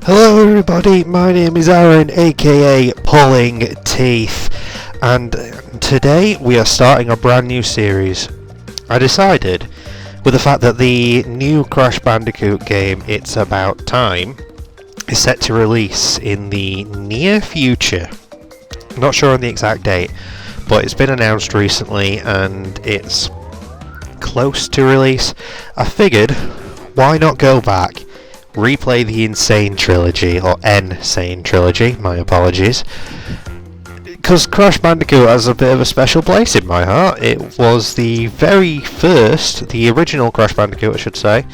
Hello everybody, my name is Aaron, aka Pulling Teeth, and today we are starting a brand new series. I decided, with the fact that the new Crash Bandicoot game, It's About Time, is set to release in the near future. I'm not sure on the exact date, but it's been announced recently and it's close to release. I figured, why not go back, replay the Insane Trilogy, or N-Sane Trilogy, my apologies, because Crash Bandicoot has a bit of a special place in my heart. It was the very first, the original Crash Bandicoot I should say,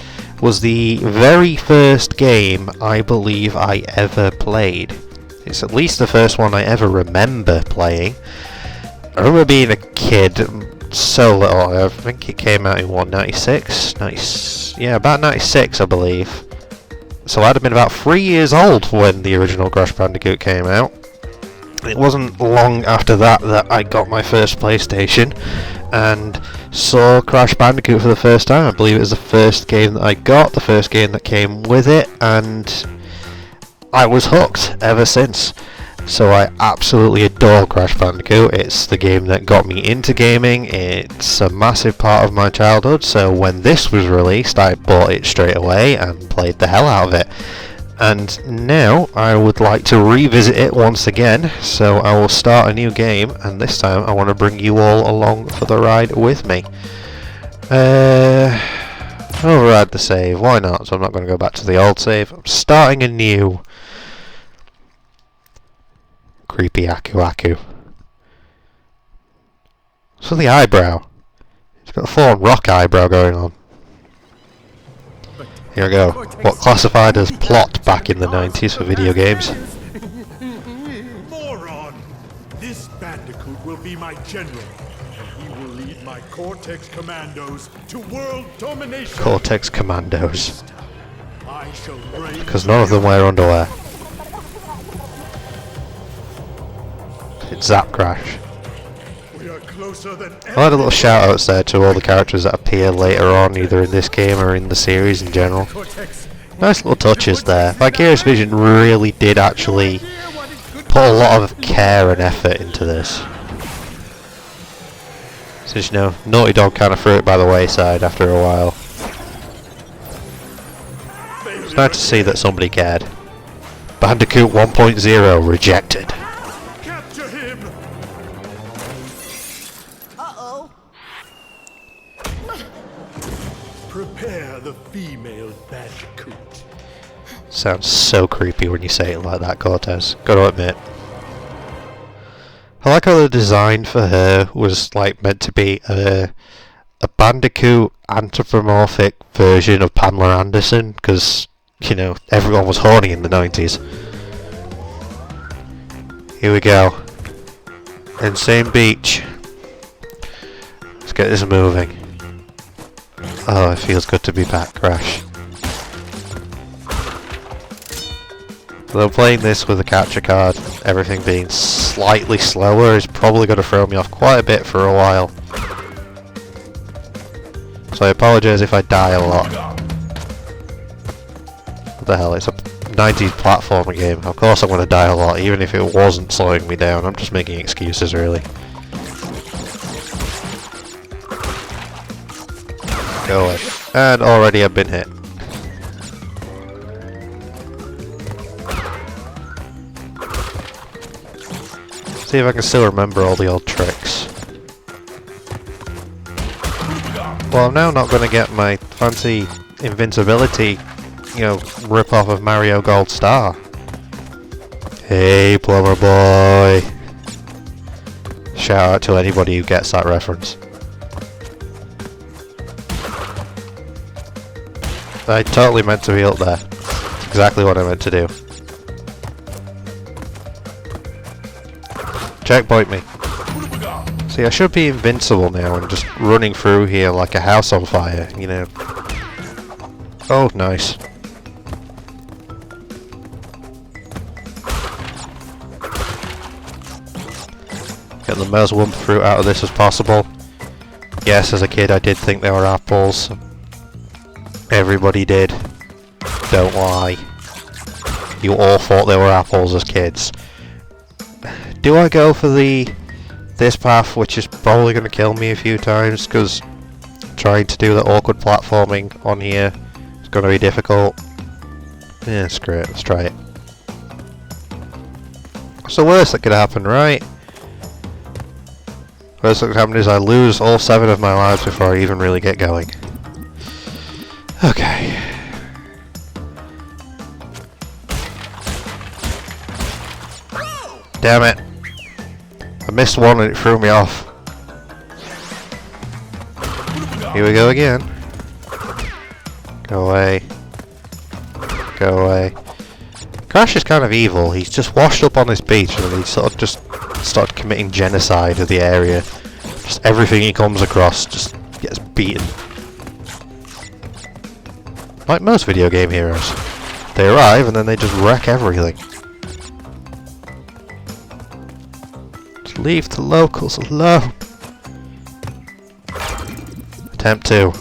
was the very first game I believe I ever played. It's at least the first one I ever remember playing. I remember being a kid, so little, I think it came out in what, 96? Yeah, about 96 I believe. So I'd have been about 3 years old when the original Crash Bandicoot came out. It wasn't long after that that I got my first PlayStation and saw Crash Bandicoot for the first time. I believe it was the first game that I got, the first game that came with it, and I was hooked ever since. So I absolutely adore Crash Bandicoot. It's the game that got me into gaming. It's a massive part of my childhood, so when this was released I bought it straight away and played the hell out of it. And now I would like to revisit it once again, so I will start a new game, and this time I want to bring you all along for the ride with me. Override the save, why not? So I'm not going to go back to the old save. I'm starting a new. Creepy Aku. So the eyebrow. He's got a full-on rock eyebrow going on. Here we go. What classified as plot back in the 90s for video games. Moron! This Bandicoot will be my general, and he will lead my Cortex Commandos to world domination. Cortex Commandos. I shall reign. Because none of them wear underwear. It's Zap Crash. We are closer than ever. I had a little shout outs there to all the characters that appear later on, either in this game or in the series in general. Nice little touches there. Vicarious Vision really did actually put a lot of care and effort into this. Since, you know, Naughty Dog kind of threw it by the wayside after a while. It's nice to see that somebody cared. Bandicoot 1.0 rejected. Capture him! Uh-oh. Prepare the female Bandicoot. Sounds so creepy when you say it like that, Cortez. Gotta admit. I like how the design for her was like meant to be a Bandicoot anthropomorphic version of Pamela Anderson, because, you know, everyone was horny in the 90s. Here we go. Insane Beach. Let's get this moving. Oh, it feels good to be back, Crash. Although playing this with a capture card, everything being slightly slower is probably going to throw me off quite a bit for a while. So I apologise if I die a lot. What the hell, it's a 90s platformer game. Of course I'm going to die a lot, even if it wasn't slowing me down. I'm just making excuses, really. Go away. And already I've been hit. See if I can still remember all the old tricks. Well, I'm now not going to get my fancy invincibility, you know, rip-off of Mario Gold Star. Hey, plumber boy. Shout out to anybody who gets that reference. I totally meant to be up there. That's exactly what I meant to do. Checkpoint me. See, I should be invincible now and just running through here like a house on fire, you know. Oh, nice. Get the most wump fruit out of this as possible. Yes, as a kid I did think they were apples. Everybody did. Don't lie. you all thought they were apples as kids. Do I go for this path, which is probably going to kill me a few times, because trying to do the awkward platforming on here is going to be difficult? Yeah, screw it, let's try it. What's the worst that could happen, right? Worst that could happen is I lose all 7 of my lives before I even really get going. Okay. Damn it. I missed one and it threw me off. Here we go again. Go away. Go away. Crash is kind of evil. He's just washed up on this beach and he sort of just started committing genocide of the area. Just everything he comes across just gets beaten. Like most video game heroes. They arrive and then they just wreck everything. Just leave the locals alone. Attempt 2.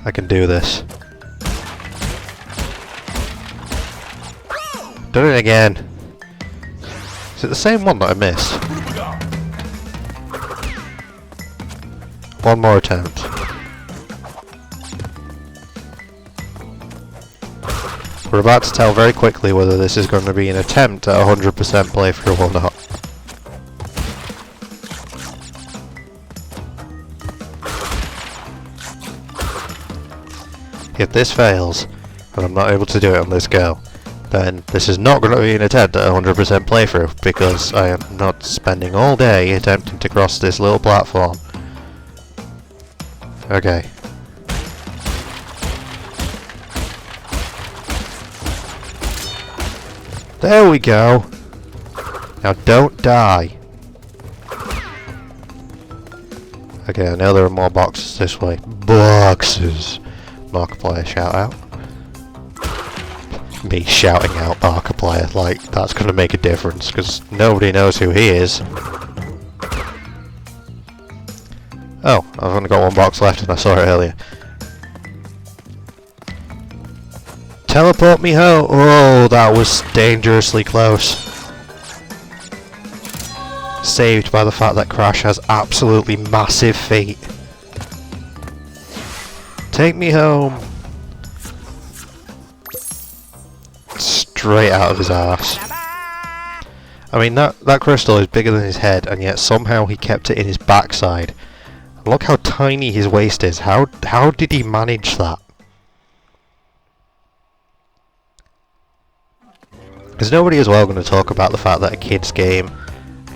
I can do this. Done it again. Is it the same one that I missed? One more attempt. We're about to tell very quickly whether this is going to be an attempt at 100% playthrough or not. If this fails, and I'm not able to do it on this go, then this is not going to be an attempt at 100% playthrough, because I am not spending all day attempting to cross this little platform. Okay. There we go! Now don't die! Okay, I know there are more boxes this way. Boxes! Markiplier shout out. Me shouting out Markiplier, like that's gonna make a difference, because nobody knows who he is. Oh, I've only got one box left and I saw it earlier. Teleport me home! Oh, that was dangerously close. Saved by the fact that Crash has absolutely massive feet. Take me home! Straight out of his ass. I mean, that crystal is bigger than his head, and yet somehow he kept it in his backside. Look how tiny his waist is. How did he manage that? Is nobody as well going to talk about the fact that a kid's game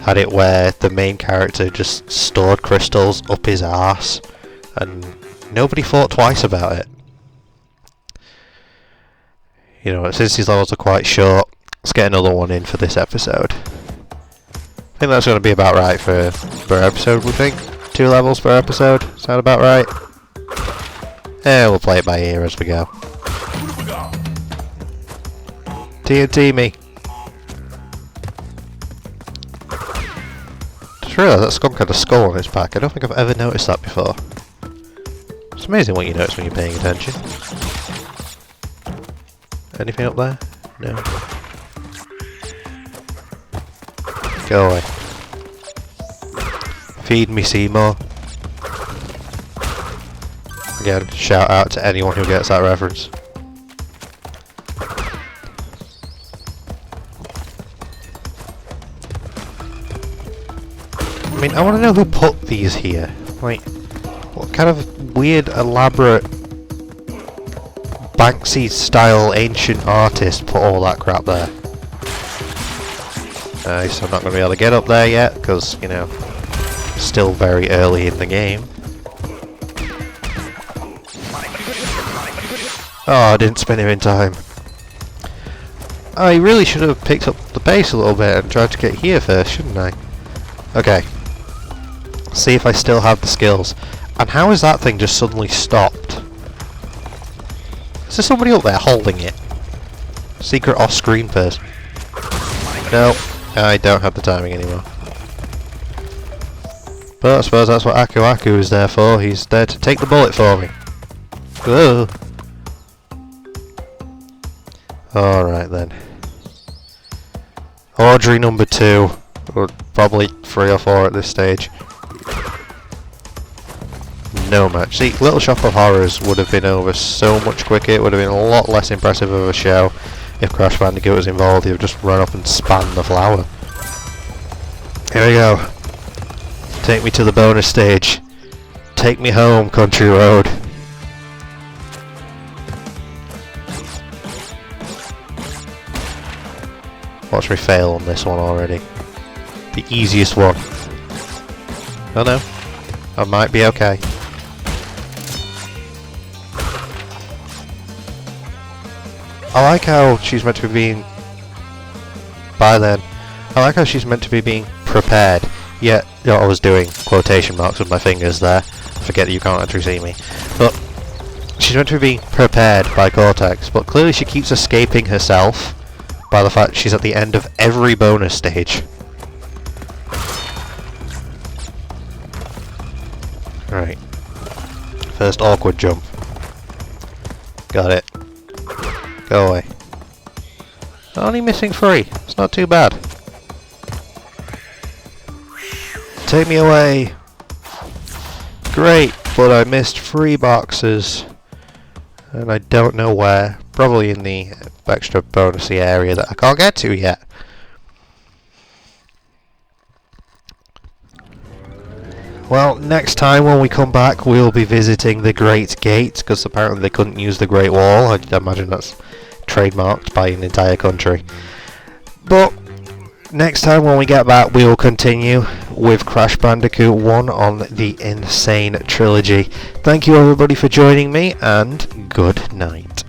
had it where the main character just stored crystals up his arse, and nobody thought twice about it? You know, since these levels are quite short, let's get another one in for this episode. I think that's going to be about right for per episode, we think. 2 levels per episode, sound about right? Yeah, we'll play it by ear as we go. TNT me! Just realised that skunk had a skull on its back. I don't think I've ever noticed that before. It's amazing what you notice when you're paying attention. Anything up there? No. Go away. Feed me Seymour. Again, shout out to anyone who gets that reference. I mean, I want to know who put these here. Like, what kind of weird, elaborate Banksy style ancient artist put all that crap there? Nice, I'm not going to be able to get up there yet, because, you know, still very early in the game. Oh, I didn't spin him in time. I really should have picked up the pace a little bit and tried to get here first, shouldn't I? Okay. See if I still have the skills. And how is that thing just suddenly stopped? Is there somebody up there holding it? Secret off-screen person. No, I don't have the timing anymore. But I suppose that's what Aku Aku is there for. He's there to take the bullet for me. Whoa. Alright then. Audrey number 2, or probably 3 or 4 at this stage. No match. See, Little Shop of Horrors would have been over so much quicker. It would have been a lot less impressive of a show if Crash Bandicoot was involved. He'd have just run up and spanned the flower. Here we go. Take me to the bonus stage. Take me home, country road. Watch me fail on this one already. The easiest one. Oh no. I might be okay. I like how she's meant to be being... By then. I like how she's meant to be being prepared. Yet, you know, I was doing quotation marks with my fingers there. Forget that you can't actually see me. But she's meant to be being prepared by Cortex. But clearly she keeps escaping herself by the fact she's at the end of every bonus stage. Right. First awkward jump. Got it. Go away. Only missing 3. It's not too bad. Take me away. Great, but I missed 3 boxes. And I don't know where. Probably in the extra bonusy area that I can't get to yet. Well, next time when we come back, we'll be visiting the Great Gate, because apparently they couldn't use the Great Wall. I imagine that's trademarked by an entire country. But next time when we get back, we will continue with Crash Bandicoot 1 on the Insane Trilogy. Thank you everybody for joining me, and good night.